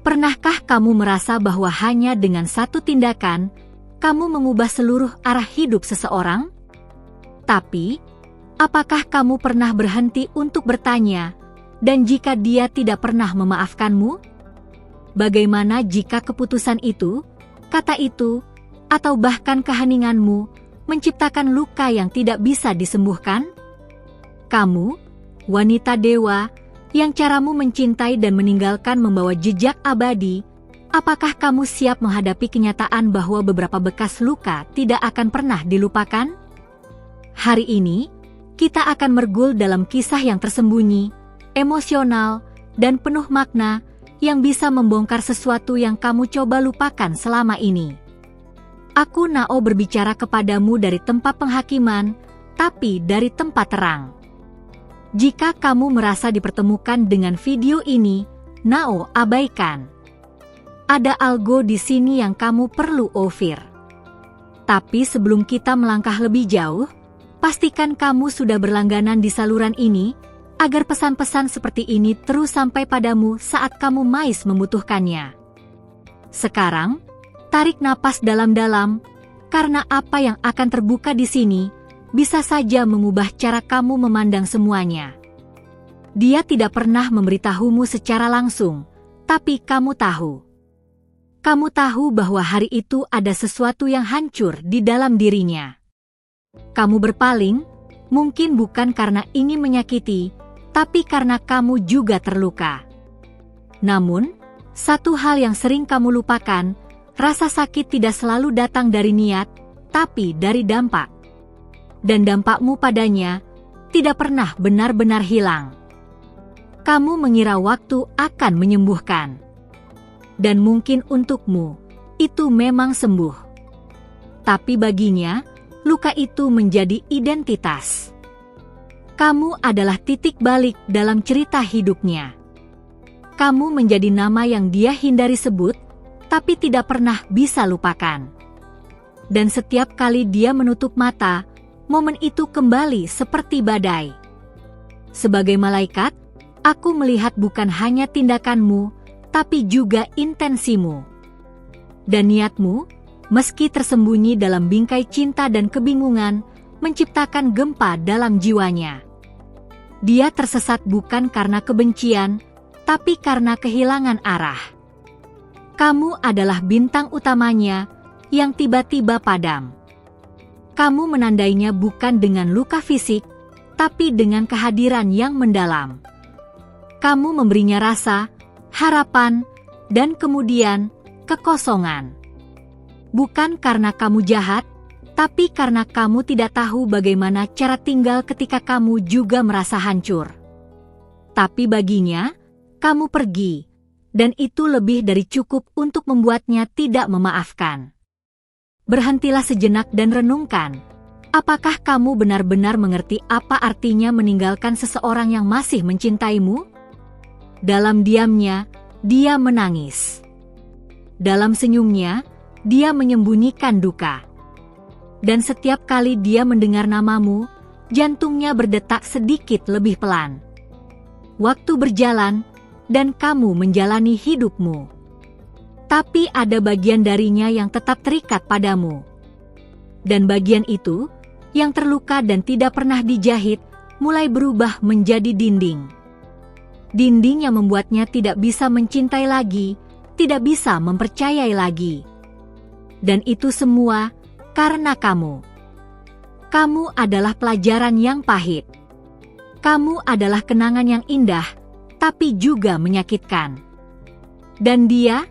Pernahkah kamu merasa bahwa hanya dengan satu tindakan, kamu mengubah seluruh arah hidup seseorang? Tapi, apakah kamu pernah berhenti untuk bertanya, dan jika dia tidak pernah memaafkanmu? Bagaimana jika keputusan itu, kata itu, atau bahkan keheninganmu, menciptakan luka yang tidak bisa disembuhkan? Kamu, wanita dewa, yang caramu mencintai dan meninggalkan membawa jejak abadi, apakah kamu siap menghadapi kenyataan bahwa beberapa bekas luka tidak akan pernah dilupakan? Hari ini, kita akan mergul dalam kisah yang tersembunyi, emosional, dan penuh makna yang bisa membongkar sesuatu yang kamu coba lupakan selama ini. Aku Nao berbicara kepadamu dari tempat penghakiman, tapi dari tempat terang. Jika kamu merasa dipertemukan dengan video ini, Nao abaikan. Ada algo di sini yang kamu perlu Ophir. Tapi sebelum kita melangkah lebih jauh, pastikan kamu sudah berlangganan di saluran ini, agar pesan-pesan seperti ini terus sampai padamu saat kamu mais membutuhkannya. Sekarang, tarik napas dalam-dalam, karena apa yang akan terbuka di sini bisa saja mengubah cara kamu memandang semuanya. Dia tidak pernah memberitahumu secara langsung, tapi kamu tahu. Kamu tahu bahwa hari itu ada sesuatu yang hancur di dalam dirinya. Kamu berpaling, mungkin bukan karena ingin menyakiti, tapi karena kamu juga terluka. Namun, satu hal yang sering kamu lupakan, rasa sakit tidak selalu datang dari niat, tapi dari dampak. Dan dampakmu padanya tidak pernah benar-benar hilang. Kamu mengira waktu akan menyembuhkan. Dan mungkin untukmu, itu memang sembuh. Tapi baginya, luka itu menjadi identitas. Kamu adalah titik balik dalam cerita hidupnya. Kamu menjadi nama yang dia hindari sebut, tapi tidak pernah bisa lupakan. Dan setiap kali dia menutup mata, momen itu kembali seperti badai. Sebagai malaikat, aku melihat bukan hanya tindakanmu, tapi juga intensimu. Dan niatmu, meski tersembunyi dalam bingkai cinta dan kebingungan, menciptakan gempa dalam jiwanya. Dia tersesat bukan karena kebencian, tapi karena kehilangan arah. Kamu adalah bintang utamanya yang tiba-tiba padam. Kamu menandainya bukan dengan luka fisik, tapi dengan kehadiran yang mendalam. Kamu memberinya rasa, harapan, dan kemudian kekosongan. Bukan karena kamu jahat, tapi karena kamu tidak tahu bagaimana cara tinggal ketika kamu juga merasa hancur. Tapi baginya, kamu pergi, dan itu lebih dari cukup untuk membuatnya tidak memaafkan. Berhentilah sejenak dan renungkan, apakah kamu benar-benar mengerti apa artinya meninggalkan seseorang yang masih mencintaimu? Dalam diamnya, dia menangis. Dalam senyumnya, dia menyembunyikan duka. Dan setiap kali dia mendengar namamu, jantungnya berdetak sedikit lebih pelan. Waktu berjalan, dan kamu menjalani hidupmu. Tapi ada bagian darinya yang tetap terikat padamu. Dan bagian itu, yang terluka dan tidak pernah dijahit, mulai berubah menjadi dinding. Dinding yang membuatnya tidak bisa mencintai lagi, tidak bisa mempercayai lagi. Dan itu semua karena kamu. Kamu adalah pelajaran yang pahit. Kamu adalah kenangan yang indah, tapi juga menyakitkan. Dan dia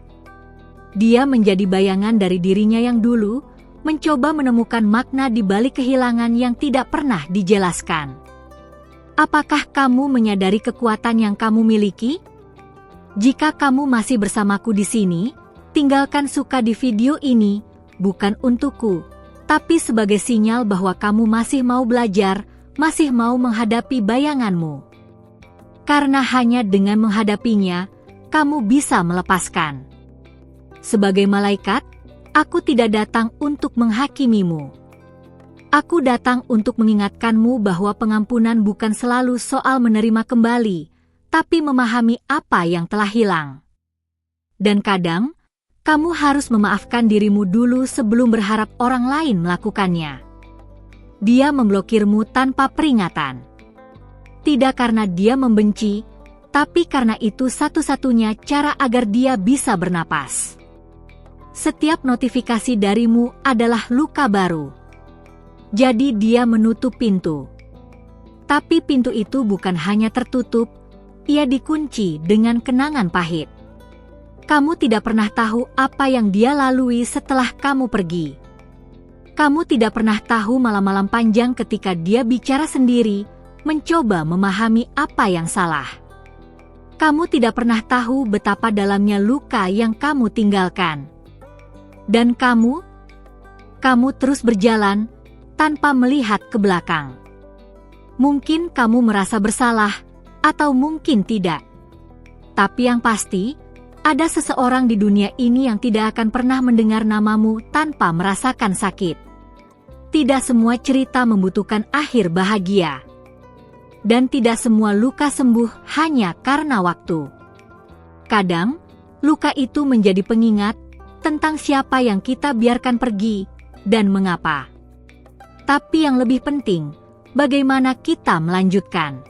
menjadi bayangan dari dirinya yang dulu, mencoba menemukan makna di balik kehilangan yang tidak pernah dijelaskan. Apakah kamu menyadari kekuatan yang kamu miliki? Jika kamu masih bersamaku di sini, tinggalkan suka di video ini, bukan untukku, tapi sebagai sinyal bahwa kamu masih mau belajar, masih mau menghadapi bayanganmu. Karena hanya dengan menghadapinya, kamu bisa melepaskan. Sebagai malaikat, aku tidak datang untuk menghakimimu. Aku datang untuk mengingatkanmu bahwa pengampunan bukan selalu soal menerima kembali, tapi memahami apa yang telah hilang. Dan kadang, kamu harus memaafkan dirimu dulu sebelum berharap orang lain melakukannya. Dia memblokirmu tanpa peringatan. Tidak karena dia membenci, tapi karena itu satu-satunya cara agar dia bisa bernapas. Setiap notifikasi darimu adalah luka baru. Jadi dia menutup pintu. Tapi pintu itu bukan hanya tertutup, ia dikunci dengan kenangan pahit. Kamu tidak pernah tahu apa yang dia lalui setelah kamu pergi. Kamu tidak pernah tahu malam-malam panjang ketika dia bicara sendiri, mencoba memahami apa yang salah. Kamu tidak pernah tahu betapa dalamnya luka yang kamu tinggalkan. Dan kamu terus berjalan tanpa melihat ke belakang. Mungkin kamu merasa bersalah, atau mungkin tidak. Tapi yang pasti, ada seseorang di dunia ini yang tidak akan pernah mendengar namamu tanpa merasakan sakit. Tidak semua cerita membutuhkan akhir bahagia. Dan tidak semua luka sembuh hanya karena waktu. Kadang, luka itu menjadi pengingat tentang siapa yang kita biarkan pergi dan mengapa. Tapi yang lebih penting, bagaimana kita melanjutkan.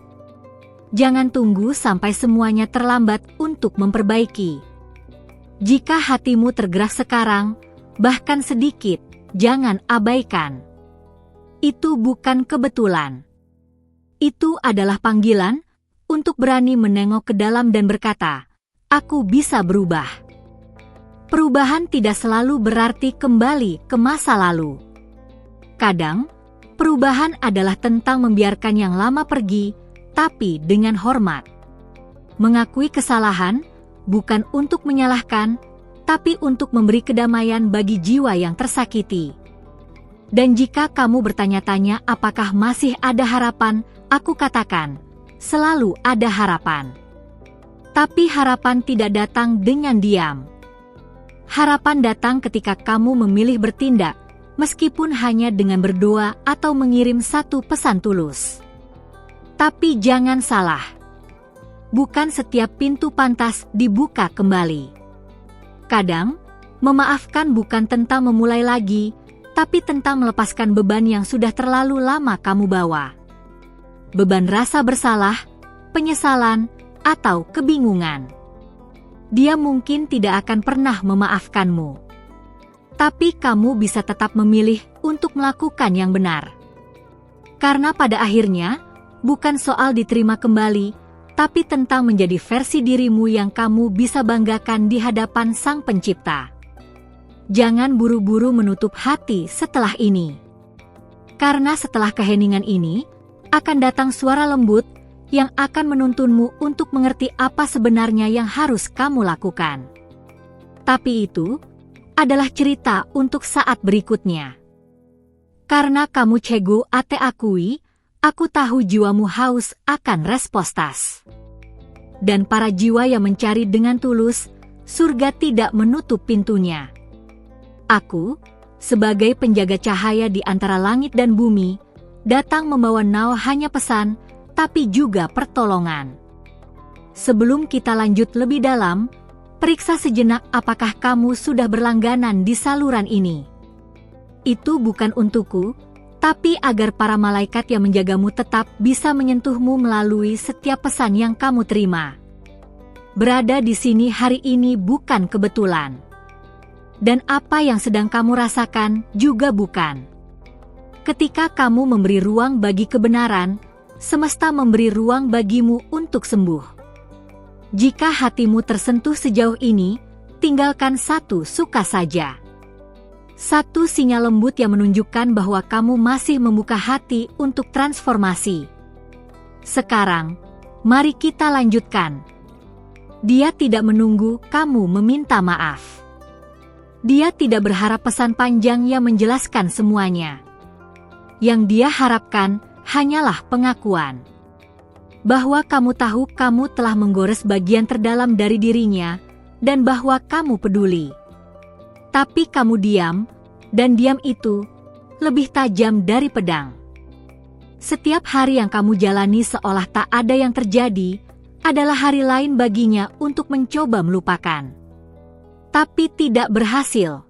Jangan tunggu sampai semuanya terlambat untuk memperbaiki. Jika hatimu tergerak sekarang, bahkan sedikit, jangan abaikan. Itu bukan kebetulan. Itu adalah panggilan untuk berani menengok ke dalam dan berkata, "Aku bisa berubah." Perubahan tidak selalu berarti kembali ke masa lalu. Kadang, perubahan adalah tentang membiarkan yang lama pergi, tapi dengan hormat. Mengakui kesalahan bukan untuk menyalahkan, tapi untuk memberi kedamaian bagi jiwa yang tersakiti. Dan jika kamu bertanya-tanya apakah masih ada harapan, aku katakan, selalu ada harapan. Tapi harapan tidak datang dengan diam. Harapan datang ketika kamu memilih bertindak, meskipun hanya dengan berdoa atau mengirim satu pesan tulus. Tapi jangan salah. Bukan setiap pintu pantas dibuka kembali. Kadang, memaafkan bukan tentang memulai lagi, tapi tentang melepaskan beban yang sudah terlalu lama kamu bawa. Beban rasa bersalah, penyesalan, atau kebingungan. Dia mungkin tidak akan pernah memaafkanmu. Tapi kamu bisa tetap memilih untuk melakukan yang benar. Karena pada akhirnya, bukan soal diterima kembali, tapi tentang menjadi versi dirimu yang kamu bisa banggakan di hadapan Sang Pencipta. Jangan buru-buru menutup hati setelah ini. Karena setelah keheningan ini, akan datang suara lembut yang akan menuntunmu untuk mengerti apa sebenarnya yang harus kamu lakukan. Tapi itu adalah cerita untuk saat berikutnya. Karena kamu cegu ate akui, aku tahu jiwamu haus akan respostas. Dan para jiwa yang mencari dengan tulus, surga tidak menutup pintunya. Aku, sebagai penjaga cahaya di antara langit dan bumi, datang membawa hanya pesan, tapi juga pertolongan. Sebelum kita lanjut lebih dalam, periksa sejenak apakah kamu sudah berlangganan di saluran ini. Itu bukan untukku, tapi agar para malaikat yang menjagamu tetap bisa menyentuhmu melalui setiap pesan yang kamu terima. Berada di sini hari ini bukan kebetulan. Dan apa yang sedang kamu rasakan juga bukan. Ketika kamu memberi ruang bagi kebenaran, semesta memberi ruang bagimu untuk sembuh. Jika hatimu tersentuh sejauh ini, tinggalkan satu suka saja. Satu sinyal lembut yang menunjukkan bahwa kamu masih membuka hati untuk transformasi. Sekarang, mari kita lanjutkan. Dia tidak menunggu kamu meminta maaf. Dia tidak berharap pesan panjang yang menjelaskan semuanya. Yang dia harapkan hanyalah pengakuan. Bahwa kamu tahu kamu telah menggores bagian terdalam dari dirinya, dan bahwa kamu peduli. Tapi kamu diam, dan diam itu lebih tajam dari pedang. Setiap hari yang kamu jalani seolah tak ada yang terjadi, adalah hari lain baginya untuk mencoba melupakan. tapi tidak berhasil.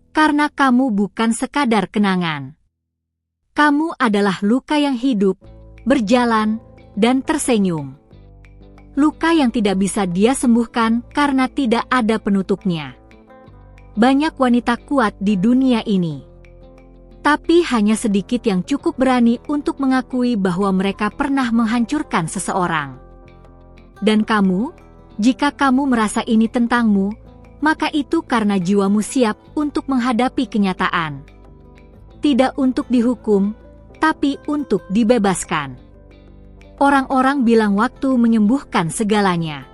Karena kamu bukan sekadar kenangan. Kamu adalah luka yang hidup, berjalan, dan tersenyum. Luka yang tidak bisa dia sembuhkan karena tidak ada penutupnya. Banyak wanita kuat di dunia ini. Tapi hanya sedikit yang cukup berani untuk mengakui bahwa mereka pernah menghancurkan seseorang. Dan kamu, jika kamu merasa ini tentangmu, maka itu karena jiwamu siap untuk menghadapi kenyataan. Tidak untuk dihukum, tapi untuk dibebaskan. Orang-orang bilang waktu menyembuhkan segalanya.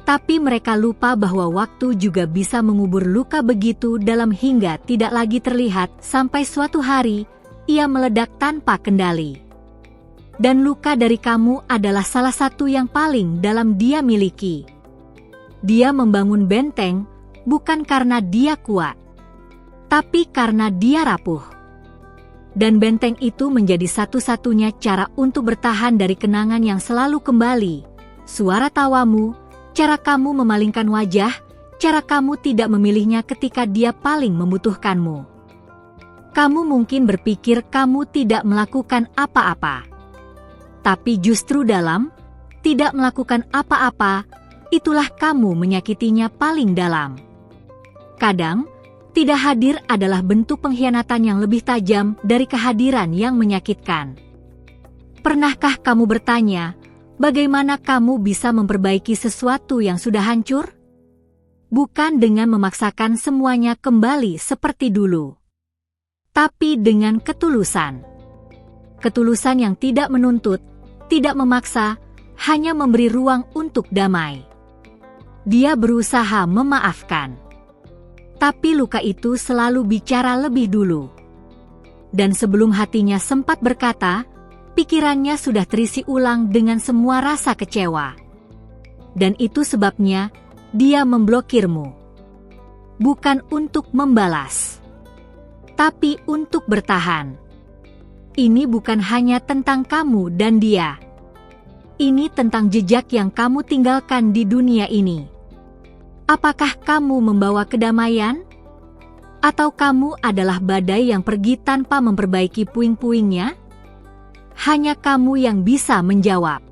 Tapi mereka lupa bahwa waktu juga bisa mengubur luka begitu dalam hingga tidak lagi terlihat sampai suatu hari, ia meledak tanpa kendali. Dan luka dari kamu adalah salah satu yang paling dalam dia miliki. Dia membangun benteng, bukan karena dia kuat, tapi karena dia rapuh. Dan benteng itu menjadi satu-satunya cara untuk bertahan dari kenangan yang selalu kembali. Suara tawamu, cara kamu memalingkan wajah, cara kamu tidak memilihnya ketika dia paling membutuhkanmu. Kamu mungkin berpikir kamu tidak melakukan apa-apa. Tapi justru dalam tidak melakukan apa-apa, itulah kamu menyakitinya paling dalam. Kadang, tidak hadir adalah bentuk pengkhianatan yang lebih tajam dari kehadiran yang menyakitkan. Pernahkah kamu bertanya, bagaimana kamu bisa memperbaiki sesuatu yang sudah hancur? Bukan dengan memaksakan semuanya kembali seperti dulu, tapi dengan ketulusan. Ketulusan yang tidak menuntut, tidak memaksa, hanya memberi ruang untuk damai. Dia berusaha memaafkan. Tapi luka itu selalu bicara lebih dulu. Dan sebelum hatinya sempat berkata, pikirannya sudah terisi ulang dengan semua rasa kecewa. Dan itu sebabnya dia memblokirmu. Bukan untuk membalas, tapi untuk bertahan. Ini bukan hanya tentang kamu dan dia. Ini tentang jejak yang kamu tinggalkan di dunia ini. Apakah kamu membawa kedamaian? Atau kamu adalah badai yang pergi tanpa memperbaiki puing-puingnya? Hanya kamu yang bisa menjawab.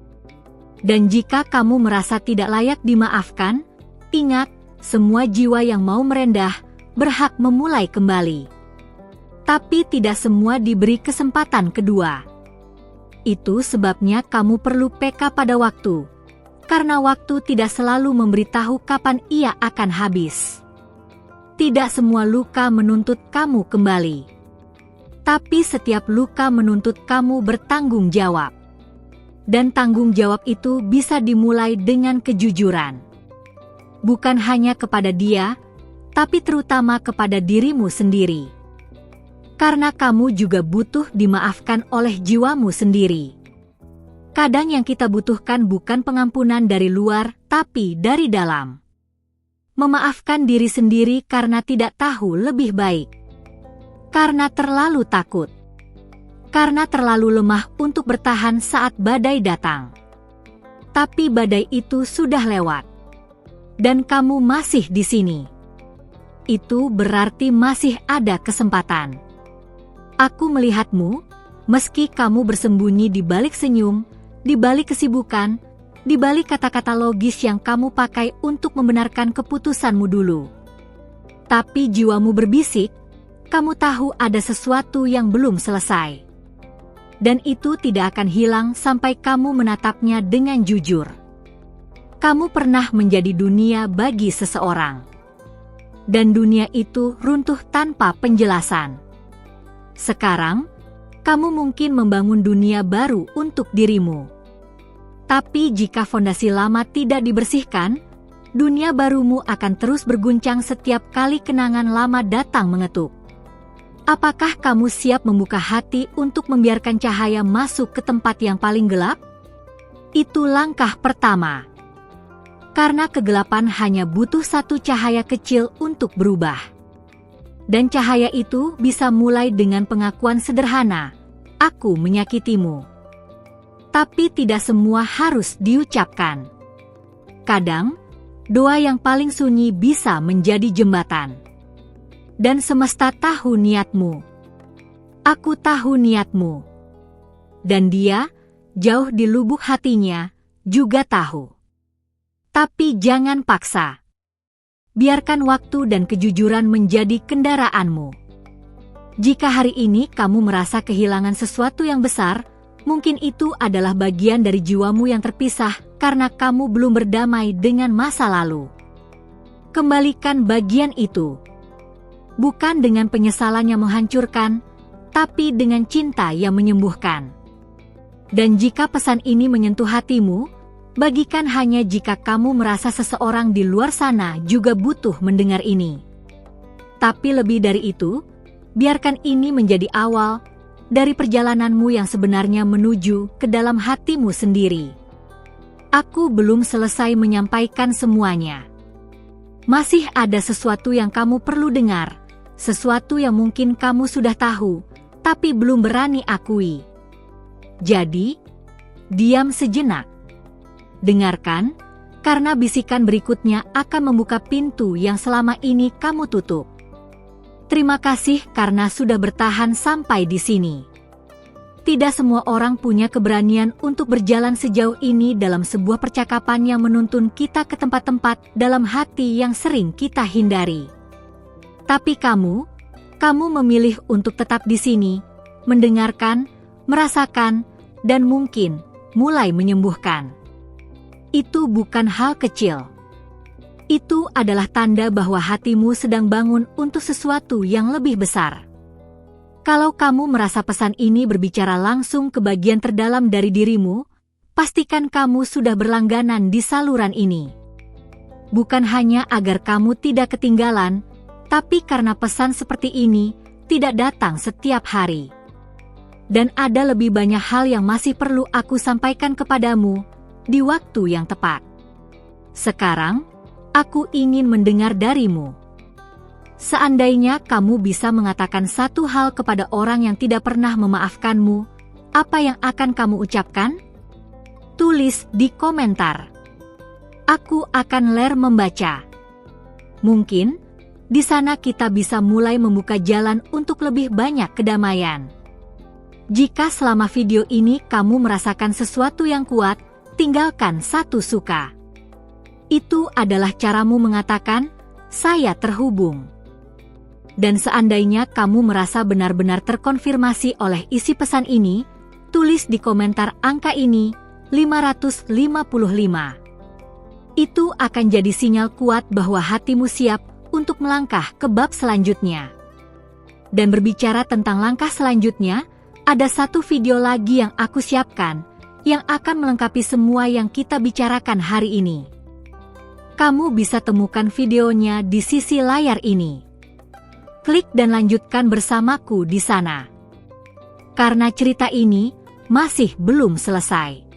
Dan jika kamu merasa tidak layak dimaafkan, ingat, semua jiwa yang mau merendah berhak memulai kembali. Tapi tidak semua diberi kesempatan kedua. Itu sebabnya kamu perlu peka pada waktu. Karena waktu tidak selalu memberitahu kapan ia akan habis. Tidak semua luka menuntut kamu kembali. Tapi setiap luka menuntut kamu bertanggung jawab. Dan tanggung jawab itu bisa dimulai dengan kejujuran. Bukan hanya kepada dia, tapi terutama kepada dirimu sendiri. Karena kamu juga butuh dimaafkan oleh jiwamu sendiri. Kadang yang kita butuhkan bukan pengampunan dari luar, tapi dari dalam. Memaafkan diri sendiri karena tidak tahu lebih baik. Karena terlalu takut. Karena terlalu lemah untuk bertahan saat badai datang. Tapi badai itu sudah lewat. Dan kamu masih di sini. Itu berarti masih ada kesempatan. Aku melihatmu, meski kamu bersembunyi di balik senyum, di balik kesibukan, di balik kata-kata logis yang kamu pakai untuk membenarkan keputusanmu dulu. Tapi jiwamu berbisik, kamu tahu ada sesuatu yang belum selesai. Dan itu tidak akan hilang sampai kamu menatapnya dengan jujur. Kamu pernah menjadi dunia bagi seseorang. Dan dunia itu runtuh tanpa penjelasan. Sekarang, kamu mungkin membangun dunia baru untuk dirimu. Tapi jika fondasi lama tidak dibersihkan, dunia barumu akan terus berguncang setiap kali kenangan lama datang mengetuk. Apakah kamu siap membuka hati untuk membiarkan cahaya masuk ke tempat yang paling gelap? Itu langkah pertama. Karena kegelapan hanya butuh satu cahaya kecil untuk berubah. Dan cahaya itu bisa mulai dengan pengakuan sederhana, "Aku menyakitimu." Tapi tidak semua harus diucapkan. Kadang, Doa yang paling sunyi bisa menjadi jembatan. Dan semesta tahu niatmu. Aku tahu niatmu. Dan Dia, jauh di lubuk hatinya, juga tahu. Tapi jangan paksa. Biarkan waktu dan kejujuran menjadi kendaraanmu. Jika hari ini kamu merasa kehilangan sesuatu yang besar, mungkin itu adalah bagian dari jiwamu yang terpisah karena kamu belum berdamai dengan masa lalu. Kembalikan bagian itu. Bukan dengan penyesalan yang menghancurkan, tapi dengan cinta yang menyembuhkan. Dan jika pesan ini menyentuh hatimu, bagikan hanya jika kamu merasa seseorang di luar sana juga butuh mendengar ini. Tapi lebih dari itu, biarkan ini menjadi awal dari perjalananmu yang sebenarnya menuju ke dalam hatimu sendiri. Aku belum selesai menyampaikan semuanya. Masih ada sesuatu yang kamu perlu dengar, sesuatu yang mungkin kamu sudah tahu, tapi belum berani akui. Jadi, diam sejenak. Dengarkan, karena bisikan berikutnya akan membuka pintu yang selama ini kamu tutup. Terima kasih karena sudah bertahan sampai di sini. Tidak semua orang punya keberanian untuk berjalan sejauh ini dalam sebuah percakapan yang menuntun kita ke tempat-tempat dalam hati yang sering kita hindari. Tapi kamu memilih untuk tetap di sini, mendengarkan, merasakan, dan mungkin mulai menyembuhkan. Itu bukan hal kecil. Itu adalah tanda bahwa hatimu sedang bangun untuk sesuatu yang lebih besar. Kalau kamu merasa pesan ini berbicara langsung ke bagian terdalam dari dirimu, pastikan kamu sudah berlangganan di saluran ini. Bukan hanya agar kamu tidak ketinggalan, tapi karena pesan seperti ini tidak datang setiap hari. Dan ada lebih banyak hal yang masih perlu aku sampaikan kepadamu di waktu yang tepat. Sekarang, aku ingin mendengar darimu. Seandainya kamu bisa mengatakan satu hal kepada orang yang tidak pernah memaafkanmu, apa yang akan kamu ucapkan? Tulis di komentar. Aku akan membaca. Mungkin, di sana kita bisa mulai membuka jalan untuk lebih banyak kedamaian. Jika selama video ini kamu merasakan sesuatu yang kuat, tinggalkan satu suka. Itu adalah caramu mengatakan, saya terhubung. Dan seandainya kamu merasa benar-benar terkonfirmasi oleh isi pesan ini, tulis di komentar angka ini, 555. Itu akan jadi sinyal kuat bahwa hatimu siap untuk melangkah ke bab selanjutnya. Dan berbicara tentang langkah selanjutnya, ada satu video lagi yang aku siapkan, yang akan melengkapi semua yang kita bicarakan hari ini. Kamu bisa temukan videonya di sisi layar ini. Klik dan lanjutkan bersamaku di sana. Karena cerita ini masih belum selesai.